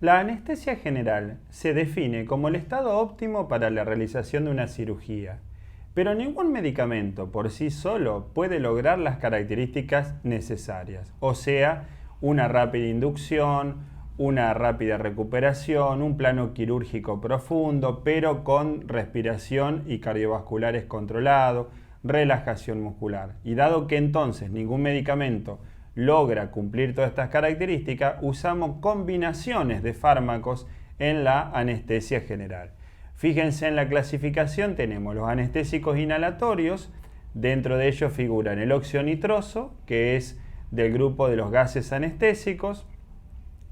La anestesia general se define como el estado óptimo para la realización de una cirugía, pero ningún medicamento por sí solo puede lograr las características necesarias, o sea, una rápida inducción, una rápida recuperación, un plano quirúrgico profundo, pero con respiración y cardiovasculares controlado, relajación muscular. Y dado que entonces ningún medicamento logra cumplir todas estas características, usamos combinaciones de fármacos en la anestesia general. Fíjense en la clasificación, tenemos los anestésicos inhalatorios, dentro de ellos figuran el óxido nitroso, que es del grupo de los gases anestésicos,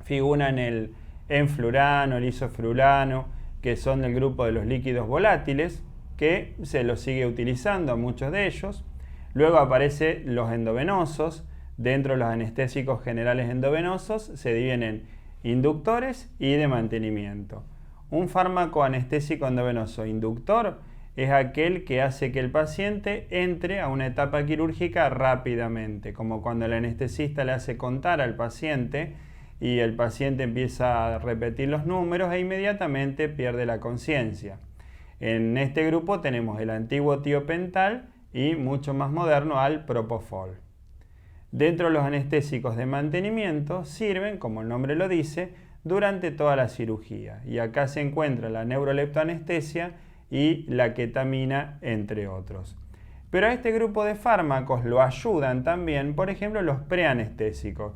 figuran el enflurano, el isoflurano, que son del grupo de los líquidos volátiles, que se los sigue utilizando a muchos de ellos. Luego aparecen los endovenosos. Dentro de los anestésicos generales endovenosos se dividen en inductores y de mantenimiento. Un fármaco anestésico endovenoso inductor es aquel que hace que el paciente entre a una etapa quirúrgica rápidamente, como cuando el anestesista le hace contar al paciente y el paciente empieza a repetir los números e inmediatamente pierde la conciencia. En este grupo tenemos el antiguo tiopental y mucho más moderno al propofol. Dentro de los anestésicos de mantenimiento sirven, como el nombre lo dice, durante toda la cirugía. Y acá se encuentra la neuroleptoanestesia y la ketamina, entre otros. Pero a este grupo de fármacos lo ayudan también, por ejemplo, los preanestésicos.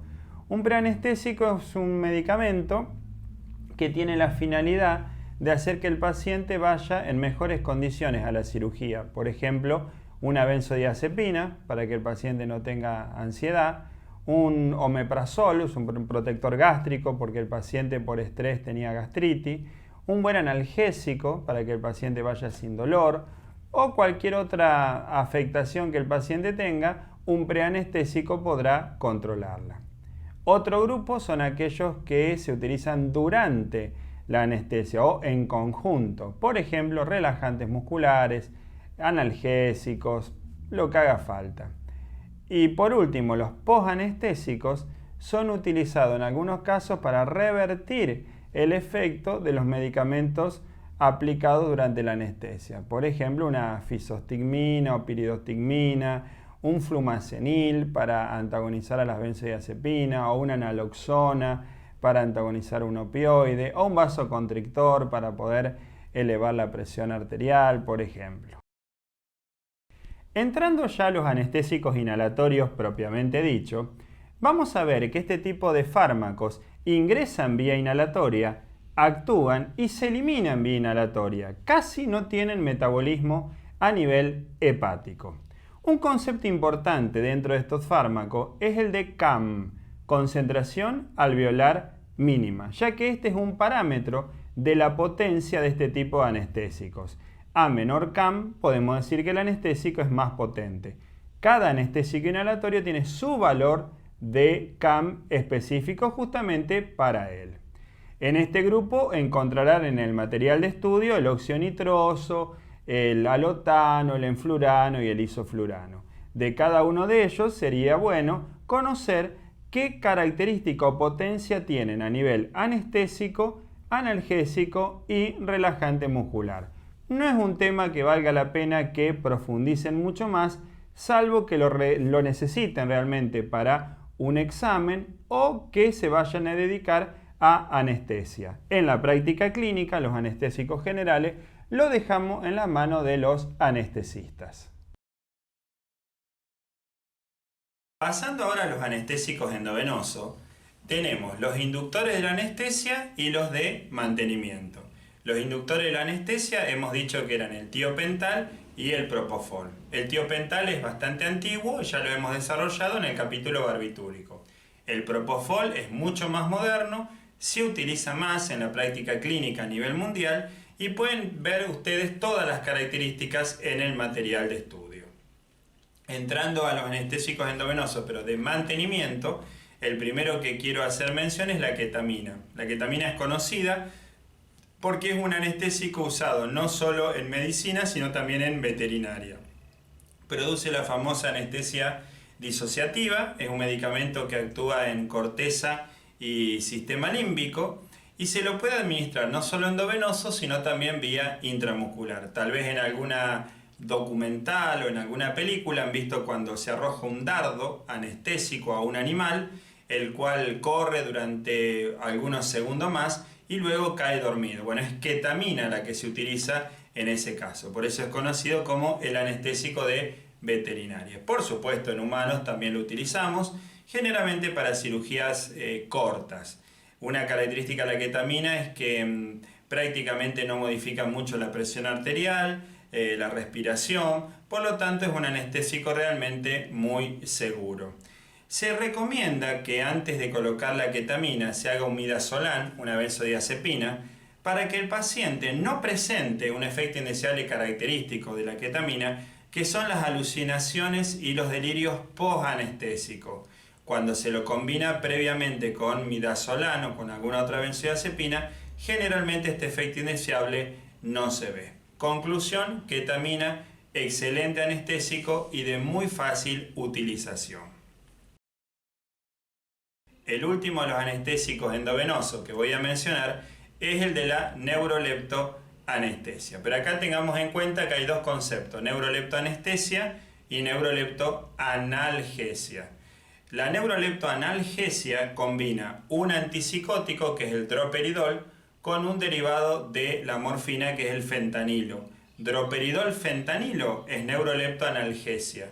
Un preanestésico es un medicamento que tiene la finalidad de hacer que el paciente vaya en mejores condiciones a la cirugía. Por ejemplo, una benzodiazepina para que el paciente no tenga ansiedad, un omeprazol, es un protector gástrico porque el paciente por estrés tenía gastritis, un buen analgésico para que el paciente vaya sin dolor o cualquier otra afectación que el paciente tenga, un preanestésico podrá controlarla. Otro grupo son aquellos que se utilizan durante la anestesia o en conjunto, por ejemplo, relajantes musculares, analgésicos, lo que haga falta. Y por último, los posanestésicos son utilizados en algunos casos para revertir el efecto de los medicamentos aplicados durante la anestesia. Por ejemplo, una fisostigmina o piridostigmina, un flumazenil para antagonizar a las benzodiazepinas o una naloxona para antagonizar un opioide o un vasoconstrictor para poder elevar la presión arterial, por ejemplo. Entrando ya a los anestésicos inhalatorios propiamente dicho, vamos a ver que este tipo de fármacos ingresan vía inhalatoria, actúan y se eliminan vía inhalatoria. Casi no tienen metabolismo a nivel hepático. Un concepto importante dentro de estos fármacos es el de CAM, concentración alveolar mínima, ya que este es un parámetro de la potencia de este tipo de anestésicos. A menor CAM, podemos decir que el anestésico es más potente. Cada anestésico inhalatorio tiene su valor de CAM específico justamente para él. En este grupo encontrarán en el material de estudio el óxido nitroso, el alotano, el enflurano y el isoflurano. De cada uno de ellos sería bueno conocer qué característica o potencia tienen a nivel anestésico, analgésico y relajante muscular. No es un tema que valga la pena que profundicen mucho más, salvo que lo necesiten realmente para un examen o que se vayan a dedicar a anestesia. En la práctica clínica, los anestésicos generales lo dejamos en la mano de los anestesistas. Pasando ahora a los anestésicos endovenosos, tenemos los inductores de la anestesia y los de mantenimiento. Los inductores de la anestesia hemos dicho que eran el tiopental y el propofol. El tiopental es bastante antiguo, ya lo hemos desarrollado en el capítulo barbitúrico. El propofol es mucho más moderno, se utiliza más en la práctica clínica a nivel mundial y pueden ver ustedes todas las características en el material de estudio. Entrando a los anestésicos endovenosos, pero de mantenimiento, el primero que quiero hacer mención es la ketamina. La ketamina es conocida porque es un anestésico usado no solo en medicina, sino también en veterinaria. Produce la famosa anestesia disociativa, es un medicamento que actúa en corteza y sistema límbico y se lo puede administrar no solo endovenoso, sino también vía intramuscular. Tal vez en alguna documental o en alguna película han visto cuando se arroja un dardo anestésico a un animal, el cual corre durante algunos segundos más y luego cae dormido. Bueno, es ketamina la que se utiliza en ese caso. Por eso es conocido como el anestésico de veterinaria. Por supuesto, en humanos también lo utilizamos, generalmente para cirugías cortas. Una característica de la ketamina es que prácticamente no modifica mucho la presión arterial, la respiración, por lo tanto es un anestésico realmente muy seguro. Se recomienda que antes de colocar la ketamina se haga un midazolam, una benzodiazepina, para que el paciente no presente un efecto indeseable característico de la ketamina, que son las alucinaciones y los delirios post-anestésicos. Cuando se lo combina previamente con midazolam o con alguna otra benzodiazepina, generalmente este efecto indeseable no se ve. Conclusión, ketamina, excelente anestésico y de muy fácil utilización. El último de los anestésicos endovenosos que voy a mencionar es el de la neuroleptoanestesia. Pero acá tengamos en cuenta que hay dos conceptos, neuroleptoanestesia y neuroleptoanalgesia. La neuroleptoanalgesia combina un antipsicótico, que es el droperidol, con un derivado de la morfina, que es el fentanilo. Droperidol-fentanilo es neuroleptoanalgesia.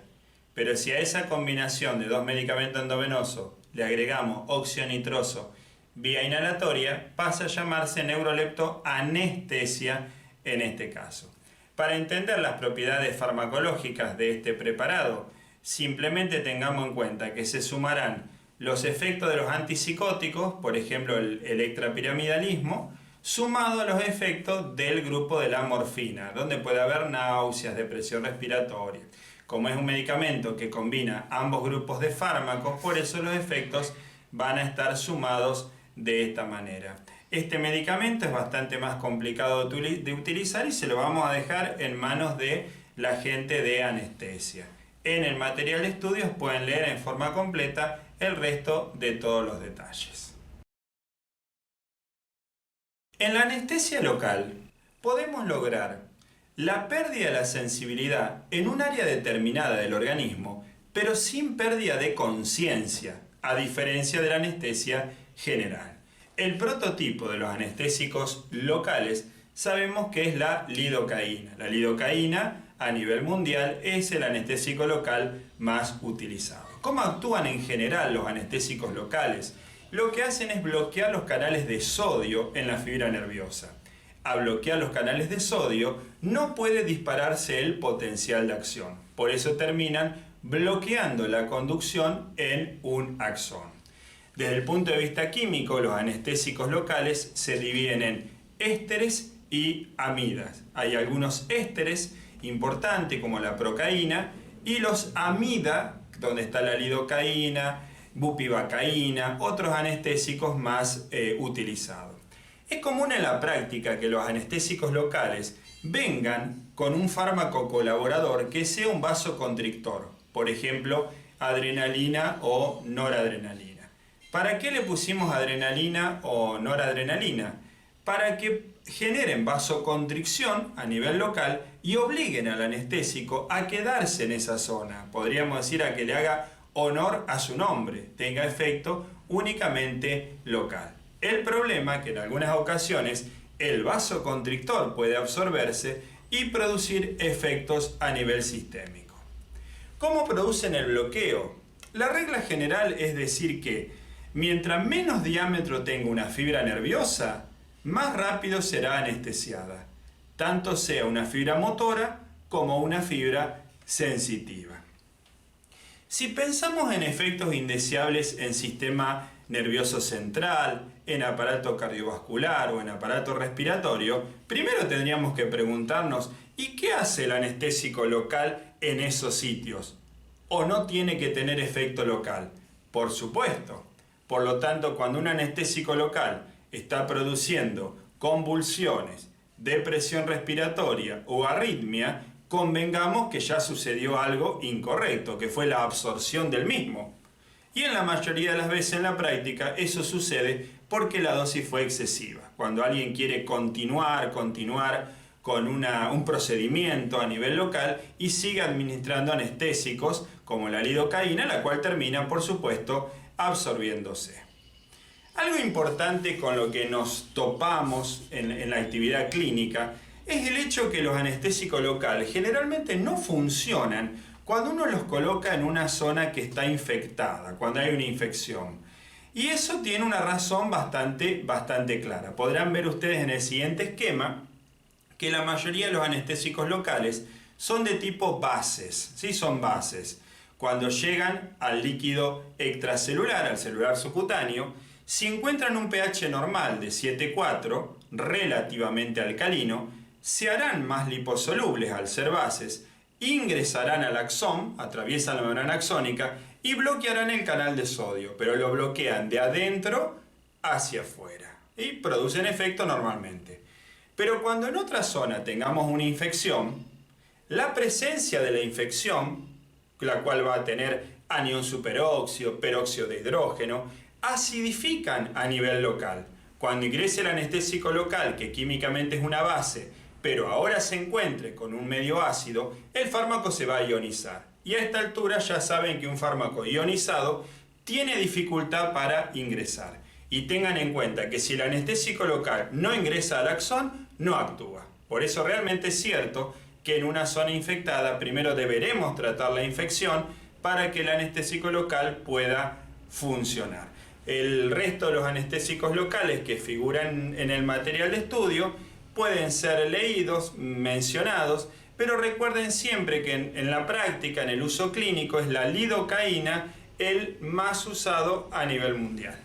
Pero si a esa combinación de dos medicamentos endovenosos le agregamos óxido nitroso vía inhalatoria, pasa a llamarse neuroleptoanestesia en este caso. Para entender las propiedades farmacológicas de este preparado, simplemente tengamos en cuenta que se sumarán los efectos de los antipsicóticos, por ejemplo el extrapiramidalismo, sumado a los efectos del grupo de la morfina, donde puede haber náuseas, depresión respiratoria. Como es un medicamento que combina ambos grupos de fármacos, por eso los efectos van a estar sumados de esta manera. Este medicamento es bastante más complicado de utilizar y se lo vamos a dejar en manos de la gente de anestesia. En el material de estudios pueden leer en forma completa el resto de todos los detalles. En la anestesia local podemos lograr la pérdida de la sensibilidad en un área determinada del organismo, pero sin pérdida de conciencia, a diferencia de la anestesia general. El prototipo de los anestésicos locales sabemos que es la lidocaína. La lidocaína a nivel mundial es el anestésico local más utilizado. ¿Cómo actúan en general los anestésicos locales? Lo que hacen es bloquear los canales de sodio en la fibra nerviosa. A bloquear los canales de sodio no puede dispararse el potencial de acción. Por eso terminan bloqueando la conducción en un axón. Desde el punto de vista químico, los anestésicos locales se dividen en ésteres y amidas. Hay algunos ésteres importantes como la procaína y los amida, donde está la lidocaína, bupivacaína, otros anestésicos más utilizados. Es común en la práctica que los anestésicos locales vengan con un fármaco colaborador que sea un vasoconstrictor, por ejemplo, adrenalina o noradrenalina. ¿Para qué le pusimos adrenalina o noradrenalina? Para que generen vasoconstricción a nivel local y obliguen al anestésico a quedarse en esa zona. Podríamos decir a que le haga honor a su nombre, tenga efecto únicamente local. El problema es que en algunas ocasiones el vasoconstrictor puede absorberse y producir efectos a nivel sistémico. ¿Cómo producen el bloqueo? La regla general es decir que mientras menos diámetro tenga una fibra nerviosa, más rápido será anestesiada, tanto sea una fibra motora como una fibra sensitiva. Si pensamos en efectos indeseables en sistema nervioso central, en aparato cardiovascular o en aparato respiratorio, primero tendríamos que preguntarnos ¿y qué hace el anestésico local en esos sitios? ¿O no tiene que tener efecto local? Por supuesto. Por lo tanto, cuando un anestésico local está produciendo convulsiones, depresión respiratoria o arritmia, convengamos que ya sucedió algo incorrecto, que fue la absorción del mismo. Y en la mayoría de las veces en la práctica eso sucede porque la dosis fue excesiva. Cuando alguien quiere continuar con un procedimiento a nivel local y sigue administrando anestésicos como la lidocaína, la cual termina, por supuesto, absorbiéndose. Algo importante con lo que nos topamos en la actividad clínica es el hecho que los anestésicos locales generalmente no funcionan cuando uno los coloca en una zona que está infectada, cuando hay una infección. Y eso tiene una razón bastante clara. Podrán ver ustedes en el siguiente esquema que la mayoría de los anestésicos locales son de tipo bases, ¿sí? Son bases. Cuando llegan al líquido extracelular, al celular subcutáneo, si encuentran un pH normal de 7,4, relativamente alcalino, se harán más liposolubles al ser bases, ingresarán al axón, atraviesan la membrana axónica y bloquearán el canal de sodio, pero lo bloquean de adentro hacia afuera y producen efecto normalmente. Pero cuando en otra zona tengamos una infección, la presencia de la infección, la cual va a tener anión superóxido, peróxido de hidrógeno, acidifican a nivel local. Cuando ingrese el anestésico local, que químicamente es una base, pero ahora se encuentre con un medio ácido, el fármaco se va a ionizar. Y a esta altura ya saben que un fármaco ionizado tiene dificultad para ingresar. Y tengan en cuenta que si el anestésico local no ingresa al axón, no actúa. Por eso realmente es cierto que en una zona infectada primero deberemos tratar la infección para que el anestésico local pueda funcionar. El resto de los anestésicos locales que figuran en el material de estudio pueden ser leídos, mencionados, pero recuerden siempre que en la práctica, en el uso clínico, es la lidocaína el más usado a nivel mundial.